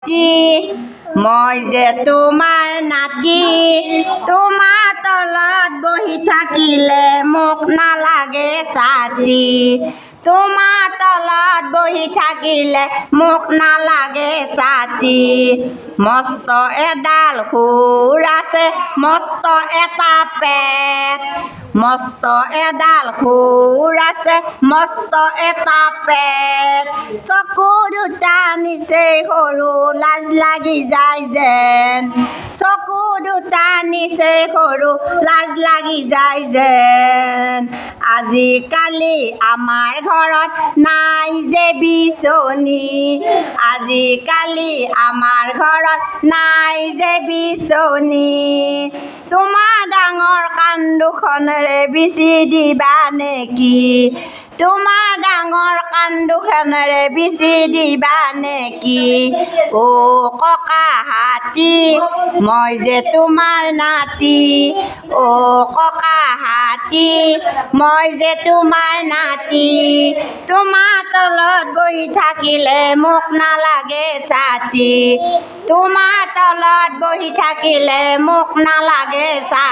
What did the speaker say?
মই যে তোমাৰ নাতি, তোমাৰ তলত বহি থাকিলে মোক নালাগে ছাতি। তোমাৰ তলত বহি থাকিলে মোক নালাগে ছাতি। মস্ত এডাল শুৰ আছে, মস্ত এটা পেট। মস্ত এডাল শুৰ আছে, মস্ত এটা পেট। চকু দুটা নিচেই সৰু, লাজ লাগি যায় যেন। চকু দুটা নিচেই সৰু, লাজ লাগি যায় যেন। আজিকালি আমাৰ ঘৰত নাই যে বিচনী। আজিকালি আমাৰ ঘৰত নাই যে বিচনী। তোমাৰ ডাঙৰ কাণ দুখনেৰে বিচি দিবা নেকি? তোমাৰ ডাঙৰ কাণ দুখনেৰে বিচি দিবা নেকি? অ' ককা হাতী, মই যে তোমাৰ নাতি। অ' ককা হাতী, মই যে তোমাৰ নাতি। তোমাৰ তলত বহি থাকিলে মোক নালাগে ছাতি। তোমাৰ তলত বহি থাকিলে মোক নালাগে ছাতি।